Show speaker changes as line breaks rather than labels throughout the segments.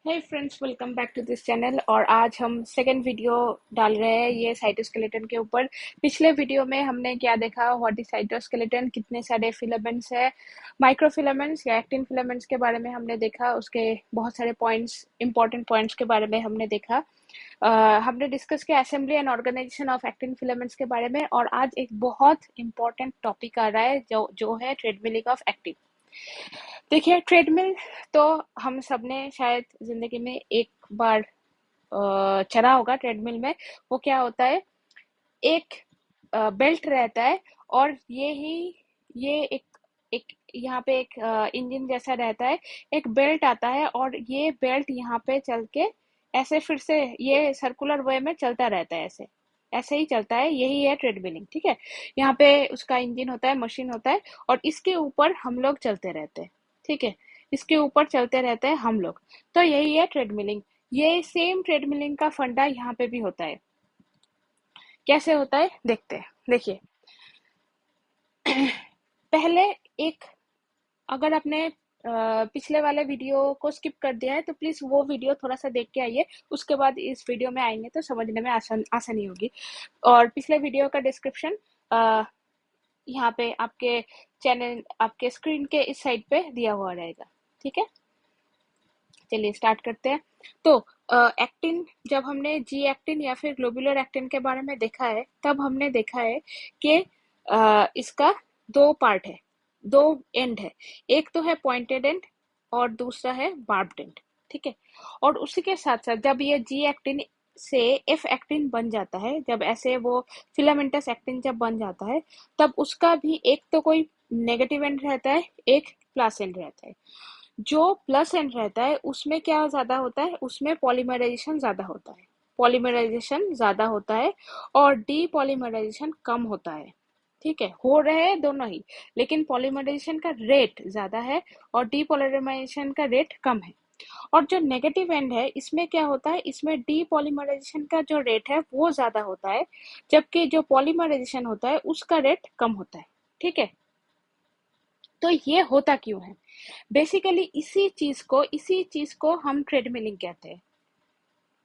Hey friends, welcome back to this channel. और आज हम सेकेंड वीडियो डाल रहे हैं ये साइटोस्केलेटन के ऊपर। पिछले वीडियो में हमने क्या देखा, व्हाट इज साइटोस्केलेटन, कितने सारे फिलामेंट्स है, माइक्रोफिलामेंट्स या एक्टिन फिलामेंट्स के बारे में हमने देखा, उसके बहुत सारे पॉइंट्स, इंपॉर्टेंट पॉइंट्स के बारे में हमने देखा। हमने डिस्कस किया assembly and organization of actin filaments के बारे में। और आज एक बहुत इंपॉर्टेंट टॉपिक आ रहा है जो है ट्रेडमिलिंग ऑफ एक्टिन। देखिए, ट्रेडमिल तो हम सबने शायद जिंदगी में एक बार चला होगा। ट्रेडमिल में वो क्या होता है, एक बेल्ट रहता है और ये एक एक यहाँ पे एक इंजन जैसा रहता है। एक बेल्ट आता है और ये बेल्ट यहाँ पे चल के ऐसे फिर से ये सर्कुलर वे में चलता रहता है, ऐसे ऐसे ही चलता है। यही है ट्रेडमिलिंग, ठीक है। यहाँ पे उसका इंजन होता है, मशीन होता है और इसके ऊपर हम लोग चलते रहते हैं, ठीक है। इसके ऊपर चलते रहते हैं हम लोग। तो यही है ट्रेडमिलिंग। ये सेम ट्रेडमिलिंग का फंडा यहाँ पे भी होता है। कैसे होता है देखते हैं। देखिए, पहले एक, अगर आपने पिछले वाले वीडियो को स्किप कर दिया है तो प्लीज वो वीडियो थोड़ा सा देख के आइए, उसके बाद इस वीडियो में आएंगे तो समझने में आसानी होगी। और पिछले वीडियो का डिस्क्रिप्शन यहाँ पे आपके चैनल, आपके स्क्रीन के इस साइड पे दिया हुआ रहेगा, ठीक है। चलिए स्टार्ट करते हैं। तो एक्टिन, जब हमने जी एक्टिन या फिर ग्लोबुलर एक्टिन के बारे में देखा है, तब हमने देखा है कि इसका दो पार्ट है, दो एंड है। एक तो है पॉइंटेड एंड और दूसरा है बार्ब्ड एंड, ठीक है। और उसी के साथ साथ जब ये जी एक्टिन से एफ एक्टिन बन जाता है, जब ऐसे वो फिलामेंटस एक्टिन जब बन जाता है, तब उसका भी एक तो कोई नेगेटिव एंड रहता है, एक प्लस एंड रहता है। जो प्लस एंड रहता है उसमें क्या ज्यादा होता है, उसमें पॉलीमराइजेशन ज्यादा होता है, पॉलीमराइजेशन ज्यादा होता है और डीपॉलीमराइजेशन कम होता है, ठीक है। हो रहे हैं दोनों ही, लेकिन पॉलीमराइजेशन का रेट ज्यादा है और डीपॉलीमराइजेशन का रेट कम है। और जो नेगेटिव एंड है, इसमें क्या होता है, इसमें डीपॉलीमराइजेशन का जो रेट है वो ज्यादा होता है, जबकि जो पॉलीमराइजेशन होता है उसका रेट कम होता है, ठीक है। तो ये होता क्यों है? बेसिकली इसी चीज को हम ट्रेडमिलिंग कहते हैं।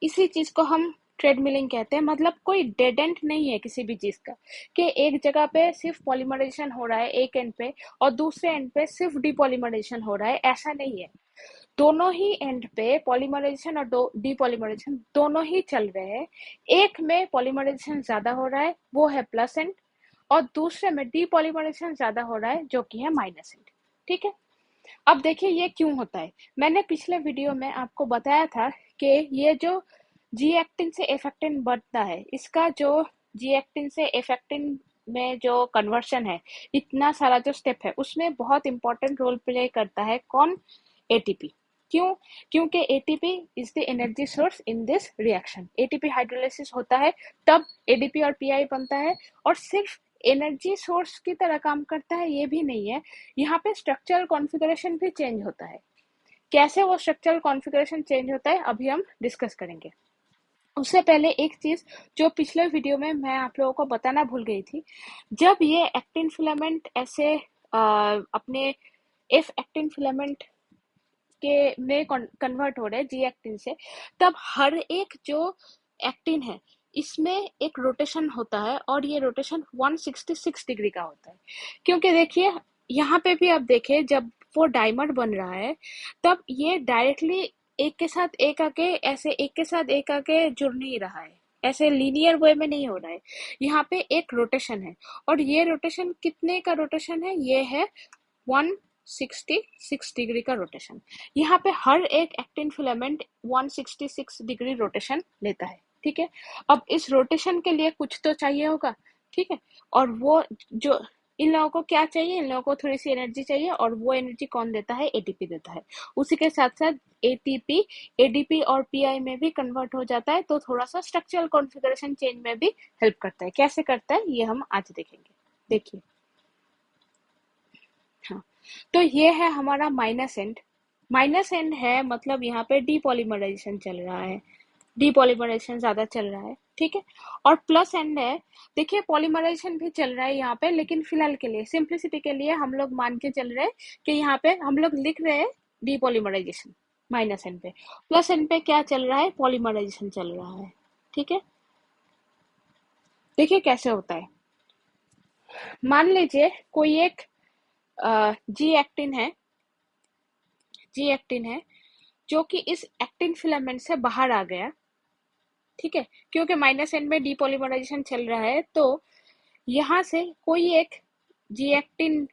इसी चीज को हम ट्रेडमिलिंग कहते हैं। मतलब कोई डेड एंड नहीं है किसी भी चीज का, कि एक जगह पे सिर्फ पॉलीमराइजेशन हो रहा है एक एंड पे और दूसरे एंड पे सिर्फ डीपॉलीमराइजेशन हो रहा है, ऐसा नहीं है। दोनों ही एंड पे पॉलीमराइजेशन और डीपॉलीमराइजेशन दोनों ही चल रहे हैं। एक में पॉलीमराइजेशन ज्यादा हो रहा है, वो है प्लस एंड, और दूसरे में डीपॉलीमराइजेशन ज्यादा हो रहा है, जो कि है माइनस एंड, ठीक है। अब देखिए ये क्यों होता है। मैंने पिछले वीडियो में आपको बताया था कि ये जो जी एक्टिन से एफ एक्टिन बनता है, इसका जो जी एक्टिन से एफ एक्टिन में जो कन्वर्शन है, इतना सारा जो स्टेप है, उसमें बहुत इंपॉर्टेंट रोल प्ले करता है कौन? एटीपी। क्यों? क्योंकि ATP is the energy source in this reaction. ATP hydrolysis होता है तब एडीपी और पीआई बनता है। और सिर्फ एनर्जी सोर्स की तरह काम करता है ये भी नहीं है, यहाँ पे स्ट्रक्चरल कॉन्फ़िगरेशन भी चेंज होता है। कैसे वो स्ट्रक्चरल कॉन्फ़िगरेशन चेंज होता है अभी हम डिस्कस करेंगे। उससे पहले एक चीज जो पिछले वीडियो में मैं आप लोगों को बताना भूल गई थी, जब ये एक्टिन फिलामेंट ऐसे अपने एफ एक्टिन फिलामेंट के में कन्वर्ट हो रहे हैं जी एक्टिन से, तब हर एक जो एक्टिन है इसमें एक रोटेशन होता है और ये रोटेशन 166 डिग्री का होता है। क्योंकि देखिए यहाँ पे भी आप देखें, जब वो डायमंड बन रहा है तब ये डायरेक्टली एक के साथ एक आके, ऐसे एक के साथ एक आके जुड़ नहीं रहा है, ऐसे लीनियर वे में नहीं हो रहा है। यहाँ पे एक रोटेशन है और ये रोटेशन कितने का रोटेशन है? ये है 166 डिग्री का रोटेशन। यहाँ पे हर एक एक्टिन फिलामेंट 166 डिग्री रोटेशन लेता है, ठीक है। अब इस रोटेशन के लिए कुछ तो चाहिए होगा, ठीक है। और वो जो इन लोगों को क्या चाहिए, इन लोगों को थोड़ी सी एनर्जी चाहिए, और वो एनर्जी कौन देता है? एटीपी देता है। उसी के साथ साथ एटीपी एडीपी और पीआई में भी कन्वर्ट हो जाता है, तो थोड़ा सा स्ट्रक्चरल कॉन्फ़िगरेशन चेंज में भी हेल्प करता है। कैसे करता है ये हम आज देखेंगे। देखिए, हाँ, तो ये है हमारा माइनस एंड। माइनस एंड है मतलब यहाँ पे डीपॉलीमराइजेशन चल रहा है, डीपॉलीमराइजेशन ज्यादा चल रहा है, ठीक है। और प्लस एंड है, देखिए पॉलीमराइजेशन भी चल रहा है यहाँ पे, लेकिन फिलहाल के लिए, सिंप्लिसिटी के लिए हम लोग मान के चल रहे हैं कि यहाँ पे हम लोग लिख रहे हैं डीपॉलीमराइजेशन, माइनस एन पे। प्लस एन पे क्या चल रहा है, पॉलीमराइजेशन चल रहा है। ठीक है, देखिए कैसे होता है। मान लीजिए कोई एक जी एक्टिन है, जी एक्टिन है जो कि इस एक्टिन फिलामेंट से बाहर आ गया। ठीक है, क्योंकि माइनस एन में डीपॉलीमराइजेशन चल रहा है, तो यहाँ से कोई एक जी एक्टिन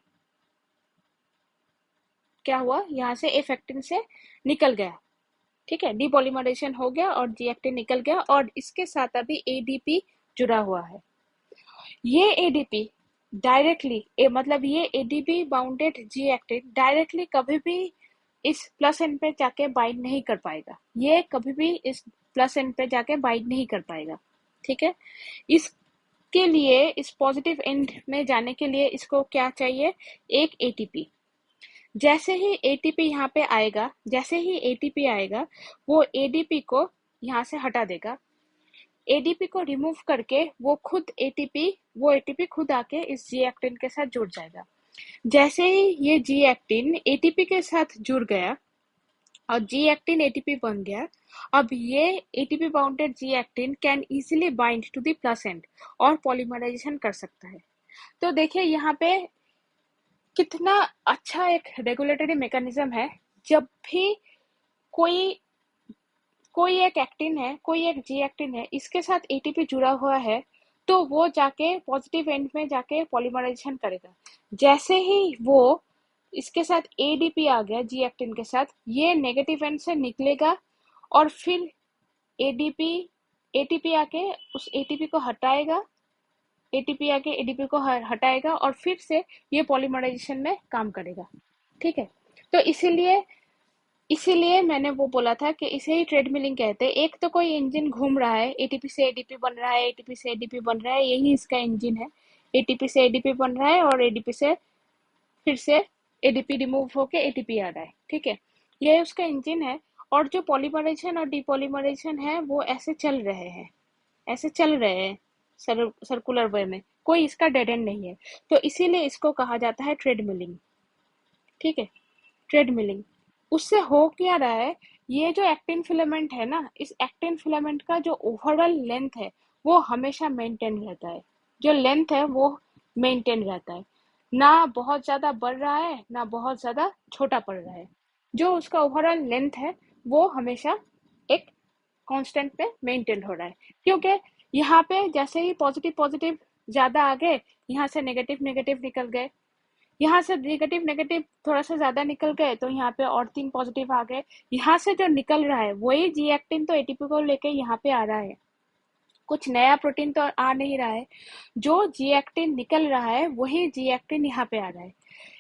क्या हुआ, यहाँ से एफ एक्टिन से निकल गया। ठीक है, डीपॉलीमराइजेशन हो गया और जी एक्टिन निकल गया, और इसके साथ अभी एडीपी जुड़ा हुआ है। ये एडीपी डायरेक्टली मतलब ये ADP bounded G actin directly कभी भी इस प्लस एन पे जाके बाइंड नहीं कर पाएगा। ये कभी भी इस प्लस एन पे जाके बाइंड नहीं कर पाएगा। ठीक है, इसके लिए इस पॉजिटिव एंड में जाने के लिए इसको क्या चाहिए, एक एटीपी। जैसे ही एटीपी यहाँ पे आएगा, जैसे ही एटीपी आएगा, वो एडीपी को यहाँ से हटा देगा। एडीपी को रिमूव करके वो एटीपी खुद आके इस जी एक्टिन के साथ जुड़ जाएगा। जैसे ही ये जी एक्टिन एटीपी के साथ जुड़ गया और जी एक्टिन एटीपी बन गया, अब ये ATP bounded G actin can easily bind to the plus end और पॉलीमराइजेशन कर सकता है। तो देखिए यहाँ पे कितना अच्छा एक रेगुलेटरी मैकेनिज्म है। जब भी कोई कोई एक एक्टिन है, कोई एक जी एक्टिन है, इसके साथ एटीपी जुड़ा हुआ है, तो वो जाके पॉजिटिव एंड में जाके पॉलीमराइजेशन करेगा। जैसे ही वो इसके साथ एडीपी आ गया जी एक्टिन के साथ, ये नेगेटिव एंड से निकलेगा और फिर एडीपी एटीपी आके उस एटीपी को हटाएगा, एटीपी आके एडीपी को हटाएगा और फिर से ये पॉलीमराइजेशन में काम करेगा। ठीक है, तो इसीलिए इसीलिए मैंने वो बोला था कि इसे ही ट्रेडमिलिंग कहते हैं। एक तो कोई इंजन घूम रहा है, एटीपी से एडीपी बन रहा है, एटीपी से एडीपी बन रहा है, यही इसका इंजन है। एटीपी से एडीपी बन रहा है और एडीपी से फिर से एडीपी रिमूव होके एटीपी आ रहा है। ठीक है, ये उसका इंजन है। और जो पॉलीमराइजेशन और डीपॉलीमराइजेशन है वो ऐसे चल रहे हैं, ऐसे चल रहे हैं सर्कुलर वे में, कोई इसका डेड एंड नहीं है। तो इसीलिए इसको कहा जाता है ट्रेडमिलिंग। ठीक है, ट्रेडमिलिंग। उससे हो क्या रहा है, ये जो एक्टिन फिलामेंट है ना, इस एक्टिन फिलामेंट का जो ओवरऑल लेंथ है वो हमेशा मेंटेन रहता है। जो लेंथ है वो मेंटेन रहता है, ना बहुत ज्यादा बढ़ रहा है ना बहुत ज्यादा छोटा पड़ रहा है। जो उसका ओवरऑल लेंथ है वो हमेशा एक कांस्टेंट पे मेंटेन हो रहा है। क्योंकि यहाँ पे जैसे ही पॉजिटिव पॉजिटिव ज्यादा आ गए, यहाँ से नेगेटिव नेगेटिव निकल गए, यहाँ से नेगेटिव नेगेटिव थोड़ा सा ज्यादा निकल गए, तो यहाँ पे और 3 पॉजिटिव आ गए। यहाँ से जो निकल रहा है वही जी एक्टिन तो एटीपी को लेके यहाँ पे आ रहा है, कुछ नया प्रोटीन तो आ नहीं रहा है। जो जी एक्टिन निकल रहा है वही जी एक्टिन यहाँ पे आ रहा है।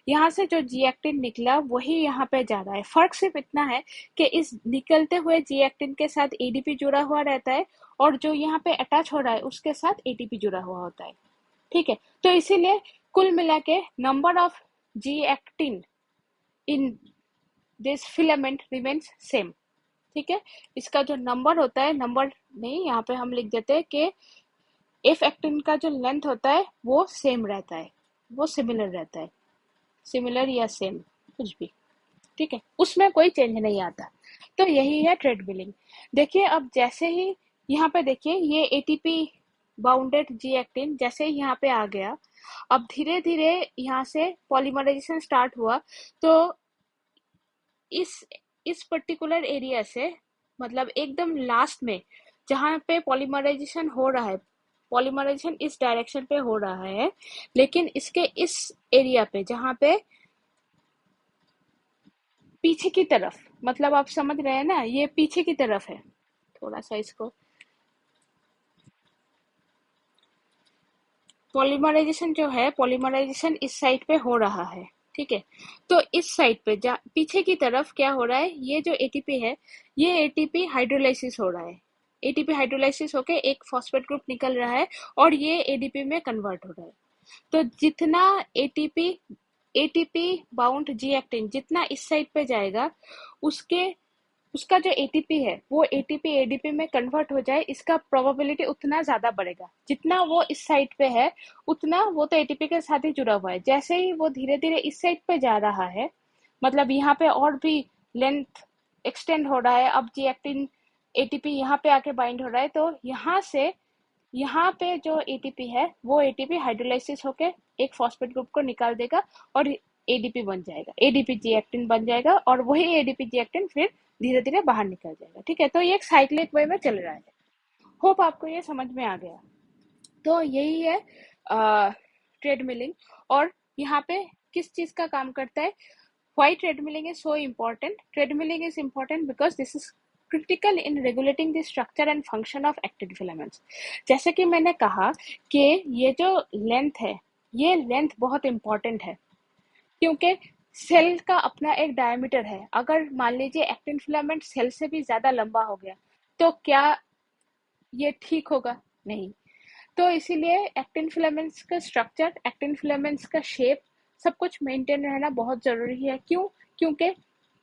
यहाँ से जो जी एक्टिन निकला वही यहाँ पे जा रहा है। फर्क सिर्फ इतना है कि इस निकलते हुए जी एक्टिन के साथ एडीपी जुड़ा हुआ रहता है, और जो यहाँ पे अटैच हो रहा है उसके साथ एटीपी जुड़ा हुआ होता है। ठीक है, तो इसीलिए कुल मिला के number of G actin in this filament remains same. ठीक है, इसका जो नंबर होता है, नंबर नहीं, यहाँ पे हम लिख देते हैं कि एफ एक्टिन का जो लेंथ होता है वो सेम रहता है, वो सिमिलर रहता है, सिमिलर या सेम कुछ भी। ठीक है, उसमें कोई चेंज नहीं आता। तो यही है ट्रेडमिलिंग। देखिए अब जैसे ही यहाँ पे देखिए ये एटीपी बाउंडेड जी एक्टिन जैसे ही यहाँ पे आ गया, अब धीरे धीरे यहाँ से पॉलीमराइजेशन स्टार्ट हुआ। तो इस इस पर्टिकुलर एरिया से, मतलब एकदम लास्ट में जहाँ पे पॉलीमराइजेशन हो रहा है, पॉलीमराइजेशन इस डायरेक्शन पे हो रहा है, लेकिन इसके इस एरिया पे जहाँ पे पीछे की तरफ, मतलब आप समझ रहे हैं ना, ये पीछे की तरफ है। थोड़ा सा इसको, पॉलीमराइजेशन जो है, पॉलीमराइजेशन इस साइड पे हो रहा है। ठीक है, तो इस साइड पे पीछे की तरफ क्या हो रहा है, ये जो एटीपी है, ये एटीपी हाइड्रोलाइसिस हो रहा है। एटीपी हाइड्रोलाइसिस होके एक फॉस्फेट ग्रुप निकल रहा है और ये एडीपी में कन्वर्ट हो रहा है। तो जितना ATP ATP bound G actin जितना इस साइड पे जाएगा, उसके उसका जो एटीपी है वो एटीपी एडीपी में कन्वर्ट हो जाए, इसका प्रोबेबिलिटी उतना ज्यादा बढ़ेगा। जितना वो इस साइड पे है उतना वो तो एटीपी के साथ ही जुड़ा हुआ है। जैसे ही वो धीरे धीरे इस साइड पे जा रहा है, मतलब यहाँ पे और भी लेंथ एक्सटेंड हो रहा है, अब जी एक्टिन एटीपी यहाँ पे आके बाइंड हो रहा है, तो यहाँ से यहाँ पे जो एटीपी है वो एटीपी हाइड्रोलाइसिस होके एक फॉस्फेट ग्रुप को निकाल देगा और एडीपी बन जाएगा, एडीपी जी एक्टिन बन जाएगा, और वही एडीपी जी एक्टिन फिर धीरे धीरे बाहर निकल जाएगा। ठीक है, तो ये एक साइक्लिक वे में चल रहा है। होप आपको ये समझ में आ गया। तो यही है ट्रेडमिलिंग। और यहाँ पे किस चीज का काम करता है? Why treadmilling is so important? Treadmilling is important because this is critical in regulating the structure and function of actin filaments. जैसे कि मैंने कहा कि ये जो लेंथ है, ये लेंथ बहुत इंपॉर्टेंट है, क्योंकि सेल का अपना एक डायमीटर है। अगर मान लीजिए एक्टिन फिलामेंट सेल से भी ज्यादा लंबा हो गया तो क्या ये ठीक होगा? नहीं। तो इसीलिए एक्टिन फिलामेंट्स का स्ट्रक्चर, एक्टिन फिलामेंट्स का शेप, सब कुछ मेंटेन रहना बहुत जरूरी है। क्यों? क्योंकि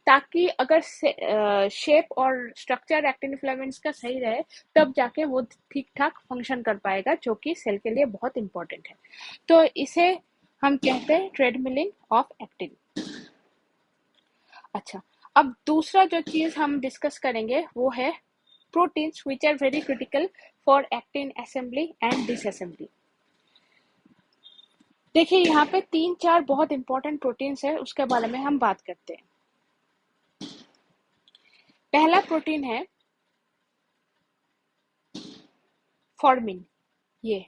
ताकि अगर शेप और स्ट्रक्चर एक्टिन फिलामेंट्स का सही रहे तब जाके वो ठीक ठाक फंक्शन कर पाएगा, जो कि सेल के लिए बहुत इंपॉर्टेंट है। तो इसे हम कहते हैं ट्रेडमिलिंग ऑफ एक्टिन। अच्छा, अब दूसरा जो चीज हम डिस्कस करेंगे वो है proteins which are very critical for actin assembly and disassembly. देखिए यहाँ पे 3-4 बहुत इंपॉर्टेंट प्रोटीन्स है, उसके बारे में हम बात करते हैं। पहला प्रोटीन है फॉर्मिन। ये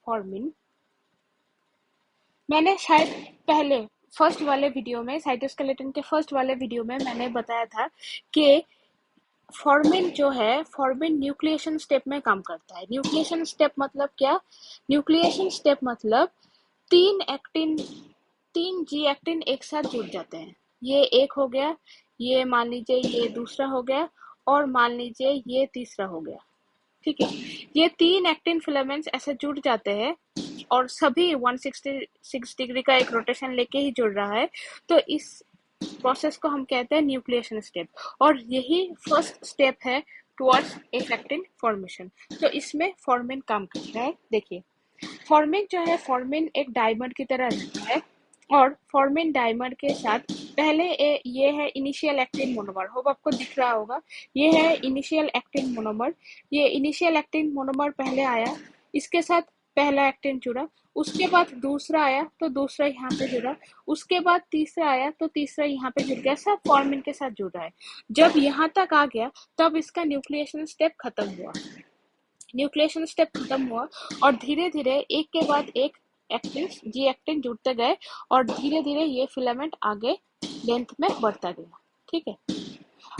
फॉर्मिन मैंने शायद पहले फर्स्ट वाले वीडियो में, साइटोस्केलेटन के फर्स्ट वाले वीडियो में मैंने बताया था कि फॉर्मिन जो है, फॉर्मिन न्यूक्लिएशन स्टेप में काम करता है। न्यूक्लिएशन स्टेप मतलब क्या? न्यूक्लिएशन स्टेप मतलब 3 जी एक्टिन एक साथ जुड़ जाते हैं। ये एक हो गया, ये मान लीजिए ये दूसरा हो गया, और मान लीजिए ये तीसरा हो गया। ठीक है, ये 3 एक्टिन फिलामेंट्स ऐसे जुड़ जाते हैं और सभी 166 डिग्री का एक रोटेशन लेके ही जुड़ रहा है। तो इस प्रोसेस को हम कहते हैं न्यूक्लिएशन स्टेप, और यही फर्स्ट स्टेप है टुवर्ड्स एक एक्टिन फॉर्मेशन। तो इसमें फॉर्मिन काम करता है। देखिए, फॉर्मिन जो है, फॉर्मिन एक डायमंड की तरह रहता है, और फॉर्मिन डायमंड के साथ पहले ये है इनिशियल एक्टिन मोनोमर। होप आपको दिख रहा होगा, ये है इनिशियल एक्टिन मोनोमर। ये इनिशियल एक्टिन मोनोमर पहले आया, इसके साथ पहला एक्टिन जुड़ा, उसके बाद दूसरा आया तो दूसरा यहाँ पे जुड़ा, उसके बाद तीसरा आया तो तीसरा यहाँ पे जुड़ गया, सब फॉर्मिन के साथ जुड़ रहा है। जब यहाँ तक आ गया तब इसका न्यूक्लिएशन स्टेप खत्म हुआ। न्यूक्लिएशन स्टेप खत्म हुआ और धीरे धीरे एक के बाद एक एक्टिन, जी एक्टिन जुड़ते गए, और धीरे धीरे ये फिलामेंट आगे लेंथ में बढ़ता गया। ठीक है,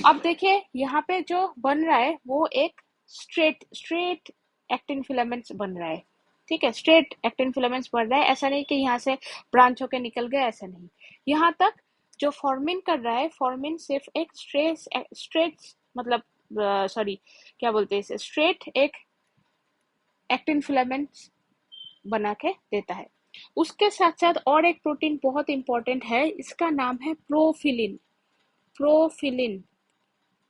अब देखिए यहाँ पे जो बन रहा है वो एक स्ट्रेट एक्टिन फिलामेंट्स बन रहा है। ठीक है, स्ट्रेट एक्टिन फिलामेंट्स बन रहा है, ऐसा नहीं कि यहाँ से ब्रांच होके निकल गया, ऐसा नहीं। यहाँ तक जो फॉर्मिन कर रहा है, फॉर्मिन सिर्फ एक स्ट्रेट मतलब सॉरी क्या बोलते हैं इसे, स्ट्रेट एक एक्टिन फिलामेंट्स बना के देता है। उसके साथ साथ और एक प्रोटीन बहुत इंपॉर्टेंट है, इसका नाम है प्रोफिलिन। प्रोफिलिन,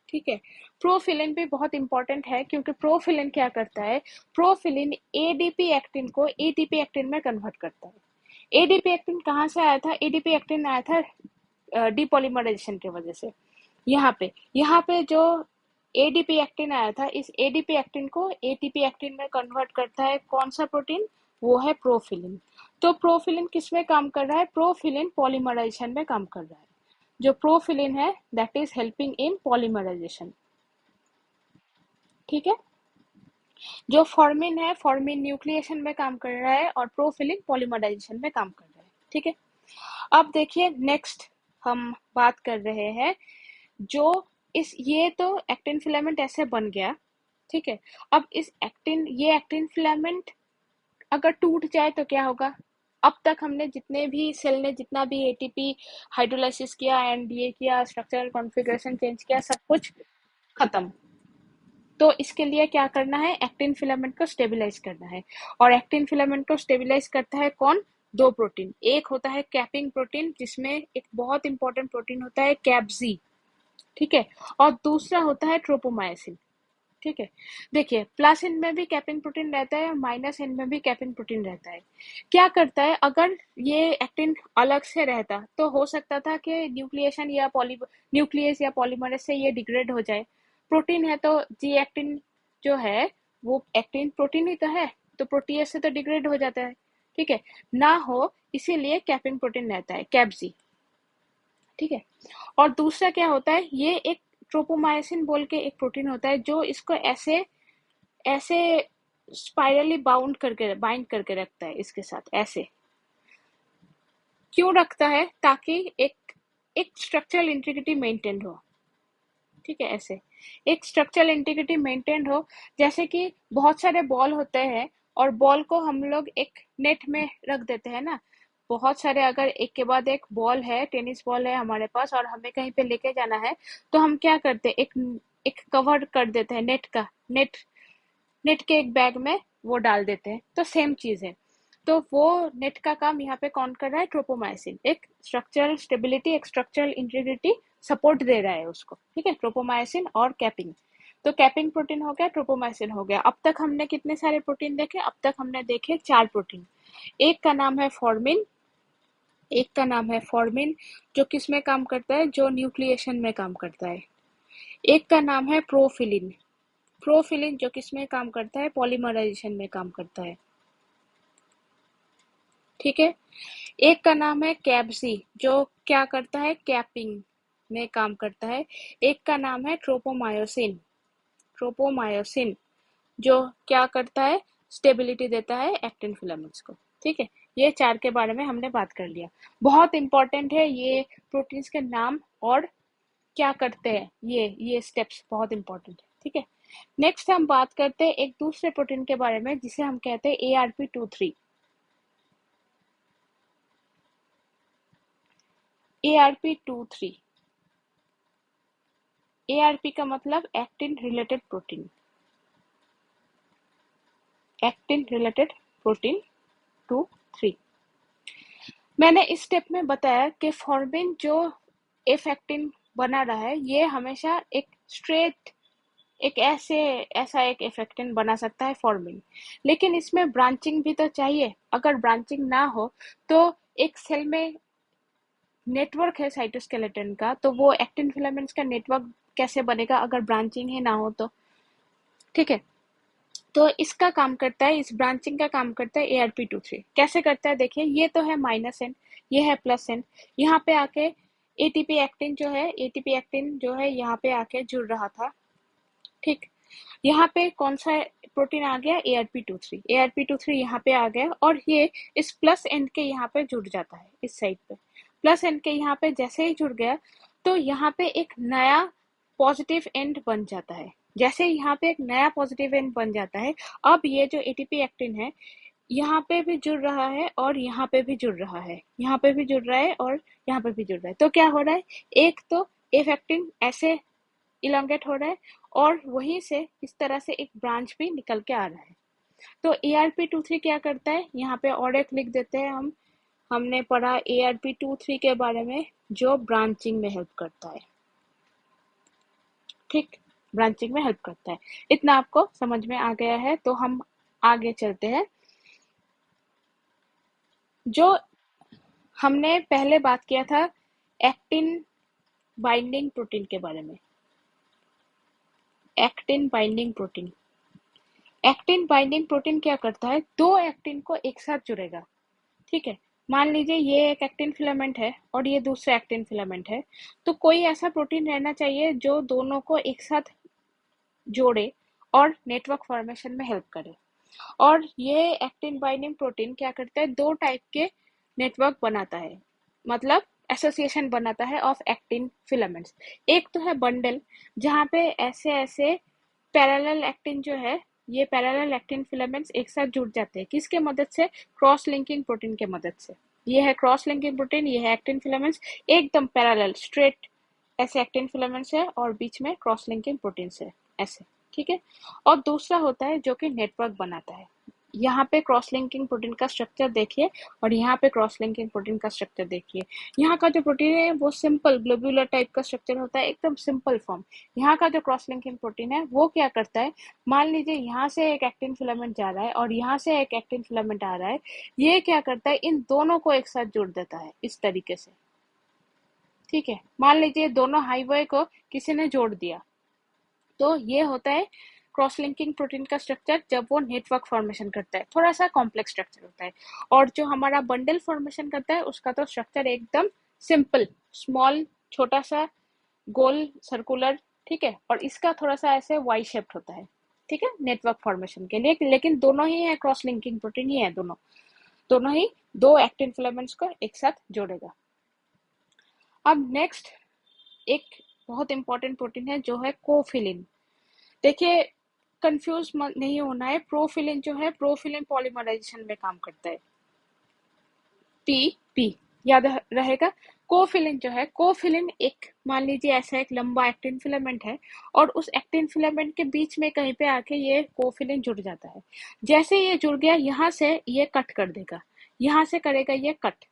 ठीक है, प्रोफिलिन भी बहुत इंपॉर्टेंट है, क्योंकि प्रोफिलिन क्या करता है? प्रोफिलिन एडीपी एक्टिन को एटीपी एक्टिन में कन्वर्ट करता है। एडीपी एक्टिन कहाँ से आया था? एडीपी एक्टिन आया था डिपॉलीमराइजेशन की वजह से। यहाँ पे जो एडीपी एक्टिन आया था, इस एडीपी एक्टिन को एटीपी एक्टिन में कन्वर्ट करता है कौन सा प्रोटीन? वो है प्रोफिलिन। तो प्रोफिलिन किस में काम कर रहा है? प्रोफिलिन पॉलीमराइजेशन में काम कर रहा है। जो प्रोफिलिन है that is helping in polymerization. ठीक है, जो फॉर्मिन है, फॉर्मिन न्यूक्लिएशन में काम कर रहा है और प्रोफिलिन पॉलीमराइजेशन में काम कर रहा है। ठीक है, अब देखिए नेक्स्ट हम बात कर रहे हैं जो ये तो एक्टिन फिलामेंट ऐसे बन गया। ठीक है, अब ये एक्टिन फिलामेंट अगर टूट जाए तो क्या होगा? अब तक हमने जितने भी सेल ने जितना भी एटीपी हाइड्रोलाइसिस किया एंड ये किया, स्ट्रक्चरल कॉन्फ़िगरेशन चेंज किया, सब कुछ खत्म। तो इसके लिए क्या करना है? एक्टिन फिलामेंट को स्टेबलाइज करना है, और एक्टिन फिलामेंट को स्टेबलाइज करता है कौन? 2 प्रोटीन। एक होता है कैपिंग प्रोटीन, जिसमें एक बहुत इंपॉर्टेंट प्रोटीन होता है कैपजी। ठीक है, और दूसरा होता है ट्रोपोमायोसिन। ठीक है। देखिए, प्लस एंड में भी कैपिंग प्रोटीन रहता है और माइनस एंड में भी कैपिंग प्रोटीन रहता है। क्या करता है, अगर ये एक्टिन अलग से रहता तो हो सकता था कि न्यूक्लिएशन या पॉली न्यूक्लियस या पॉलीमरेज से ये डिग्रेड हो जाए। प्रोटीन है तो जी एक्टिन जो है वो एक्टिन प्रोटीन ही तो है, तो प्रोटीएस से तो डिग्रेड हो जाता है। ठीक है, ना हो इसीलिए कैपिंग प्रोटीन रहता है, कैपजी। ठीक है, और दूसरा क्या होता है, ये एक ट्रोपोमायोसिन बोल के एक प्रोटीन होता है जो इसको ऐसे ऐसे स्पाइरली बाइंड करके रखता है इसके साथ। ऐसे क्यों रखता है, ताकि एक एक स्ट्रक्चरल इंटीग्रिटी मेंटेन हो। ठीक है, ऐसे एक स्ट्रक्चरल इंटीग्रिटी मेंटेन हो। जैसे कि बहुत सारे बॉल होते हैं और बॉल को हम लोग एक नेट में रख देते हैं ना, बहुत सारे, अगर एक के बाद एक बॉल है, टेनिस बॉल है हमारे पास और हमें कहीं पे लेके जाना है, तो हम क्या करते हैं, एक एक कवर कर देते हैं नेट नेट के एक बैग में वो डाल देते हैं। तो सेम चीज है, तो वो नेट का काम यहाँ पे कौन कर रहा है, ट्रोपोमायोसिन। एक स्ट्रक्चरल स्टेबिलिटी, एक स्ट्रक्चरल इंटीग्रिटी सपोर्ट दे रहा है उसको। ठीक है, ट्रोपोमायोसिन और कैपिंग। तो कैपिंग प्रोटीन हो गया, ट्रोपोमायोसिन हो गया। अब तक हमने कितने सारे प्रोटीन देखे, अब तक हमने देखे 4 प्रोटीन। एक का नाम है फॉर्मिन, एक का नाम है फॉर्मिन जो किस में काम करता है, जो न्यूक्लिएशन में काम करता है। एक का नाम है प्रोफिलिन, प्रोफिलिन जो किस में काम करता है, पॉलीमराइजेशन में काम करता है। ठीक है, एक का नाम है कैप्सी जो क्या करता है, कैपिंग में काम करता है। एक का नाम है ट्रोपोमायोसिन, ट्रोपोमायोसिन जो क्या करता है, स्टेबिलिटी देता है एक्टिन फिलामेंट्स को। ठीक है, ये 4 के बारे में हमने बात कर लिया। बहुत इंपॉर्टेंट है ये प्रोटीन्स के नाम और क्या करते हैं, ये स्टेप्स बहुत इंपॉर्टेंट है। ठीक है, नेक्स्ट हम बात करते हैं एक दूसरे प्रोटीन के बारे में जिसे हम कहते हैं ARP23। ARP23, ARP का मतलब actin related protein, actin related protein 23। मैंने इस स्टेप में बताया कि फॉर्मिन जो एफ एक्टिन बना रहा है, ये हमेशा एक स्ट्रेट एक ऐसा एक इफेक्टिन बना सकता है फॉर्मिन, लेकिन इसमें ब्रांचिंग भी तो चाहिए। अगर ब्रांचिंग ना हो तो एक सेल में नेटवर्क है साइटोस्केलेटन का, तो वो एक्टिन फिलामेंट्स का नेटवर्क कैसे बनेगा अगर ब्रांचिंग ही ना हो तो। ठीक है, तो इसका काम करता है, इस ब्रांचिंग का काम करता है ARP23। कैसे करता है देखिए, ये तो है माइनस एंड, ये है प्लस एंड। यहाँ पे आके एटीपी एक्टिन जो है यहाँ पे आके जुड़ रहा था। ठीक, यहाँ पे कौन सा प्रोटीन आ गया, ARP23। ARP23 यहाँ पे आ गया और ये इस प्लस एंड के यहाँ पे जुड़ जाता है, इस साइड पे प्लस एंड के यहाँ पे जैसे ही जुड़ गया तो यहाँ पे एक नया पॉजिटिव एंड बन जाता है। जैसे यहाँ पे एक नया पॉजिटिव एंड बन जाता है, अब ये जो एटीपी एक्टिन है यहाँ पे भी जुड़ रहा है और यहाँ पे भी जुड़ रहा है, यहाँ पे भी जुड़ रहा है और यहाँ पे भी जुड़ रहा है। तो क्या हो रहा है, एक तो एफ एक्टिन ऐसे इलांगेट हो रहा है और वहीं से इस तरह से एक ब्रांच भी निकल के आ रहा है। तो ARP23 क्या करता है, यहाँ पे और एक लिख देते हैं हम, हमने पढ़ा ARP23 के बारे में जो ब्रांचिंग में हेल्प करता है। ठीक, ब्रांचिंग में हेल्प करता है। इतना आपको समझ में आ गया है, तो हम आगे चलते हैं। जो हमने पहले बात किया था एक्टिन बाइंडिंग प्रोटीन के बारे में, actin binding protein. Actin binding protein क्या करता है, दो एक्टिन को एक साथ जुड़ेगा। ठीक है, मान लीजिए ये एक एक्टिन फिलामेंट है और ये दूसरा एक्टिन फिलामेंट है, तो कोई ऐसा प्रोटीन रहना चाहिए जो दोनों को एक साथ जोड़े और नेटवर्क फॉर्मेशन में हेल्प करे। और ये एक्टिन बाइंडिंग प्रोटीन क्या करता है, दो टाइप के नेटवर्क बनाता है, मतलब एसोसिएशन बनाता है ऑफ एक्टिन फिलामेंट्स। एक तो है बंडल, जहाँ पे ऐसे ऐसे पैरेलल एक्टिन जो है, ये पैरेलल एक्टिन फिलामेंट्स एक साथ जुड़ जाते हैं, किसके मदद से, क्रॉस लिंकिंग प्रोटीन के मदद से। ये है क्रॉस लिंकिंग प्रोटीन, ये है एक्टिन फिलामेंट्स, एकदम पैरेलल स्ट्रेट ऐसे एक्टिन फिलामेंट्स है और बीच में क्रॉस लिंकिंग प्रोटीन है, ऐसे। ठीक है, और दूसरा होता है जो कि नेटवर्क बनाता है, यहाँ पे क्रॉस लिंकिंग प्रोटीन का स्ट्रक्चर देखिए और यहाँ पे क्रॉस लिंकिंग प्रोटीन का स्ट्रक्चर देखिए। यहाँ का जो प्रोटीन है वो सिंपल ग्लोब्यूलर टाइप का स्ट्रक्चर होता है, एकदम सिंपल फॉर्म। यहाँ का जो क्रॉस लिंकिंग प्रोटीन है वो क्या करता है, मान लीजिए यहाँ से एक एक्टिन फिलामेंट जा रहा है और यहाँ से एक एक्टिन फिलामेंट आ रहा है, ये क्या करता है, इन दोनों को एक साथ जोड़ देता है इस तरीके से। ठीक है, मान लीजिए दोनों हाईवे को किसी ने जोड़ दिया, तो ये होता है क्रॉस लिंकिंग प्रोटीन का स्ट्रक्चर जब वो नेटवर्क फॉर्मेशन करता है। थोड़ा सा कॉम्प्लेक्स स्ट्रक्चर होता है। और जो हमारा बंडल फॉर्मेशन करता है उसका तो स्ट्रक्चर एकदम सिंपल, स्मॉल, छोटा सा, गोल, सर्कुलर। ठीक है, और इसका थोड़ा सा ऐसे वाई शेप्ड होता है। ठीक है, नेटवर्क फॉर्मेशन के लिए, लेकिन दोनों ही है, क्रॉस लिंकिंग प्रोटीन ही है दोनों। दोनों ही दो एक्टिन फिलामेंट्स को एक साथ जोड़ेगा। अब नेक्स्ट एक बहुत इंपॉर्टेंट प्रोटीन है जो है कोफिलिन। देखिए, कंफ्यूज नहीं होना है, प्रोफिलिन जो है प्रोफिलिन पॉलीमराइजेशन में काम करता है, पी याद रहेगा। कोफिलिन जो है, कोफिलिन एक, मान लीजिए ऐसा एक लंबा एक्टिन फिलामेंट है और उस एक्टिन फिलामेंट के बीच में कहीं पे आके ये कोफिलिन जुड़ जाता है। जैसे ये जुड़ गया, यहाँ से ये कट कर देगा, यहाँ से करेगा ये कट।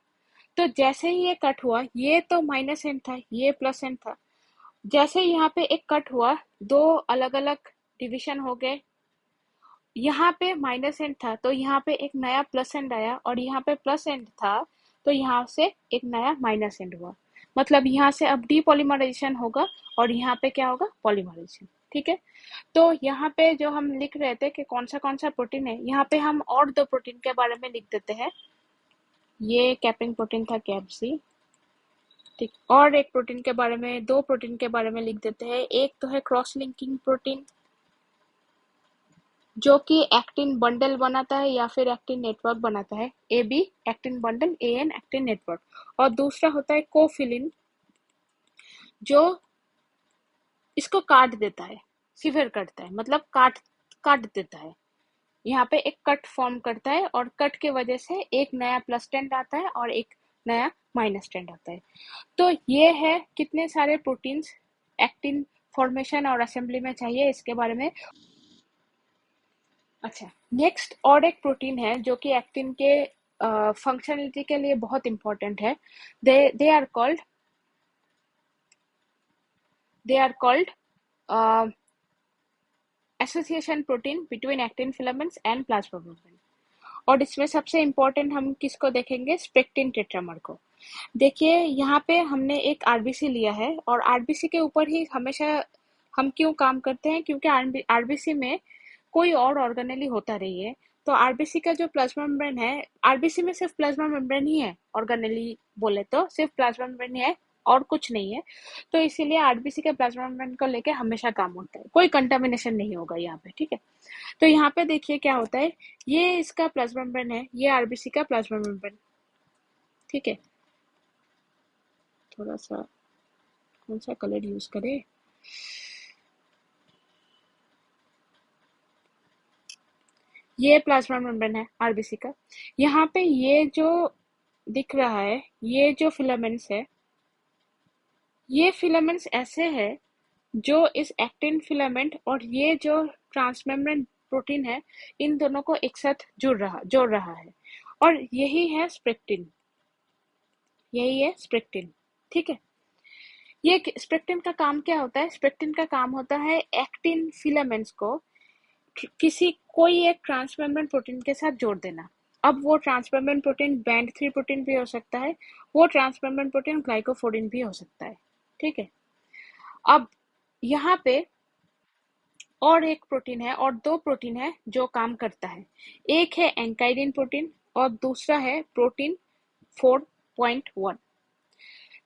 तो जैसे ही ये कट हुआ, ये तो माइनस एंड था, ये प्लस एंड था। जैसे यहाँ पे एक कट हुआ, दो अलग अलग डिविजन हो गए, यहाँ पे माइनस एंड था तो यहाँ पे एक नया प्लस एंड आया, और यहाँ पे प्लस एंड था तो यहाँ से एक नया माइनस एंड हुआ। मतलब यहाँ से अब डीपॉलीमराइजेशन होगा और यहाँ पे क्या होगा, पॉलीमराइजेशन। ठीक है, तो यहाँ पे जो हम लिख रहे थे कि कौन सा प्रोटीन है, यहाँ पे हम और दो प्रोटीन के बारे में लिख देते हैं। ये कैपिंग प्रोटीन था, कैपसी। ठीक, और एक प्रोटीन के बारे में, दो प्रोटीन के बारे में लिख देते हैं। एक तो है क्रॉस लिंकिंग प्रोटीन जो कि एक्टिन बंडल बनाता है या फिर एक्टिन नेटवर्क बनाता है, A B actin bundle, A N actin network. और दूसरा होता है कोफिलिन जो इसको काट देता है, सीवर करता है, मतलब काट काट देता है। यहाँ पे एक कट फॉर्म करता है और कट के वजह से एक नया प्लस टेंड आता है और एक नया माइनस टेंड आता है। तो ये है कितने सारे प्रोटीन्स एक्टिन फॉर्मेशन और असेंबली में चाहिए, इसके बारे में। अच्छा, नेक्स्ट और एक प्रोटीन है जो कि एक्टिन के फंक्शनलिटी के लिए बहुत इंपॉर्टेंट है। They are called association protein between actin filaments and plasma membrane. और इसमें सबसे इम्पोर्टेंट हम किसको देखेंगे, स्पेक्टिन टेट्रामर को। देखिए, यहाँ पे हमने एक आरबीसी लिया है और आरबीसी के ऊपर ही हमेशा हम क्यों काम करते हैं, क्योंकि आरबीसी में कोई और ऑर्गेनेली होता रही है। तो आरबीसी का जो प्लाज्मा मेम्ब्रेन है, आरबीसी में सिर्फ प्लाज्मा मेम्ब्रेन ही है, ऑर्गेनेली बोले तो सिर्फ प्लाज्मा मेम्ब्रेन ही है और कुछ नहीं है। तो इसीलिए आरबीसी के प्लाज्मा मेम्ब्रेन को लेके हमेशा काम होता है, कोई कंटामिनेशन नहीं होगा यहाँ पे। ठीक है, तो यहाँ पे देखिए क्या होता है, ये इसका प्लाज्मा मेम्ब्रेन है, ये आरबीसी का प्लाज्मा मेम्ब्रेन। ठीक है, थोड़ा सा कौन सा कलर यूज करें, ये प्लाज्मा मेम्ब्रेन है आरबीसी का। यहाँ पे ये जो दिख रहा है, ये जो फिलामेंट्स है, ये फिलामेंट्स ऐसे है जो इस एक्टिन फिलामेंट और ये जो ट्रांसमेम्ब्रेन प्रोटीन है, इन दोनों को एक साथ जोड़ रहा है। और यही है स्पेक्टिन, यही है स्पेक्टिन। ठीक है, ये स्पेक्टिन का काम क्या होता है, स्पेक्टिन का काम होता है एक्टिन फिलामेंट्स को किसी कोई एक ट्रांसमेम्ब्रेन प्रोटीन के साथ जोड़ देना। अब वो ट्रांसमेम्ब्रेन प्रोटीन बैंड 3 प्रोटीन भी हो सकता है, वो ट्रांसमेम्ब्रेन प्रोटीन ग्लाइकोफोडिन भी हो सकता है। ठीक है, अब यहाँ पे और एक प्रोटीन है और दो प्रोटीन है जो काम करता है। एक है एंकाइडिन प्रोटीन और दूसरा है प्रोटीन 4.1।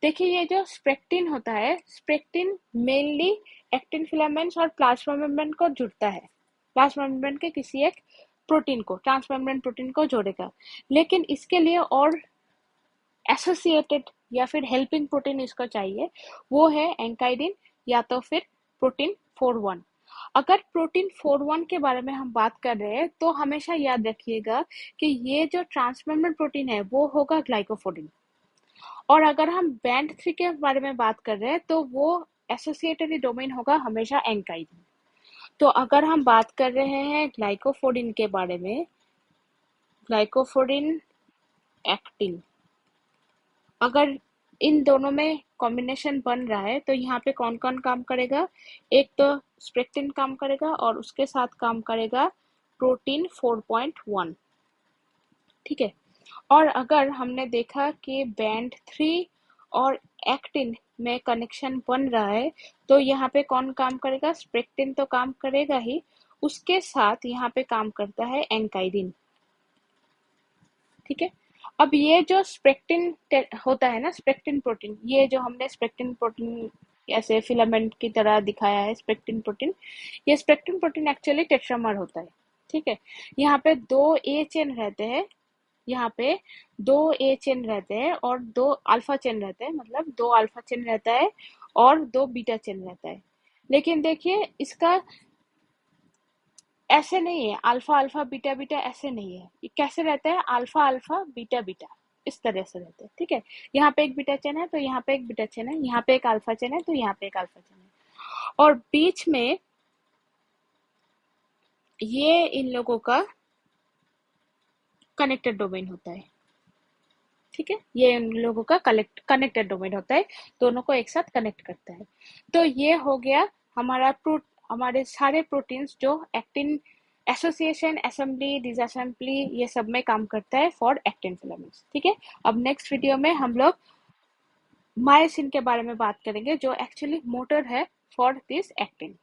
देखिए, ये जो स्पेक्टिन होता है, स्पेक्टिन मेनली एक्टिन फिलामेंट्स और प्लाज्मा मेम्ब्रेन को जुड़ता है, प्लाज्मा मेम्ब्रेन के किसी एक प्रोटीन को, ट्रांसमेम्ब्रेन प्रोटीन को जोड़ेगा। लेकिन इसके लिए और एसोसिएटेड या फिर हेल्पिंग प्रोटीन इसको चाहिए, वो है एंकाइडिन या तो फिर प्रोटीन 4.1। अगर प्रोटीन 4.1 के बारे में हम बात कर रहे हैं तो हमेशा याद रखिएगा कि ये जो ट्रांसमेम्ब्रेन प्रोटीन है वो होगा ग्लाइकोफोडिन, और अगर हम बैंड 3 के बारे में बात कर रहे हैं तो वो एसोसिएटेड डोमेन होगा हमेशा एंकाइडिन। तो अगर हम बात कर रहे हैं ग्लाइकोफोडिन के बारे में, ग्लाइकोफोरिन, एक्टिन। अगर इन दोनों में कॉम्बिनेशन बन रहा है तो यहाँ पे कौन कौन काम करेगा? एक तो स्पेक्टिन काम करेगा और उसके साथ काम करेगा प्रोटीन 4.1। ठीक है। और अगर हमने देखा कि बैंड 3 और एक्टिन में कनेक्शन बन रहा है तो यहाँ पे कौन काम करेगा? स्पेक्टिन तो काम करेगा ही, उसके साथ यहाँ पे काम करता है एंकाइडिन। ठीक है। अब ये जो स्पेक्टिन होता है ना, स्पेक्टिन प्रोटीन, ये जो हमने स्पेक्टिन प्रोटीन ऐसे फिलामेंट की तरह दिखाया है स्पेक्टिन प्रोटीन, ये स्पेक्टिन प्रोटीन एक्चुअली टेट्रामर होता है। ठीक है। यहाँ पे 2 ए चेन रहते हैं, यहाँ पे 2 ए चेन रहते हैं और 2 अल्फा चेन रहते हैं, मतलब 2 अल्फा चेन रहता है और 2 बीटा चेन रहता है। लेकिन देखिए इसका ऐसे नहीं है, अल्फा अल्फा बीटा बीटा ऐसे नहीं है। ये कैसे रहता है? अल्फा अल्फा बीटा बीटा, इस तरह से रहते हैं। ठीक है। यहाँ पे एक बीटा चेन है तो यहाँ पे एक बीटा चेन है, यहाँ पे एक अल्फा चेन है तो यहाँ पे एक अल्फा चेन है, और बीच में ये इन लोगों का कनेक्टेड डोमेन होता है। ठीक है। ये इन लोगों का कनेक्टेड डोमेन होता है, दोनों को एक साथ कनेक्ट करता है। तो ये हो गया हमारा हमारे सारे प्रोटीन्स जो एक्टिन एसोसिएशन, असेंबली, डिसअसेंबली, ये सब में काम करता है फॉर एक्टिन फिलामेंट्स। ठीक है। अब नेक्स्ट वीडियो में हम लोग मायोसिन के बारे में बात करेंगे जो एक्चुअली मोटर है फॉर दिस एक्टिन।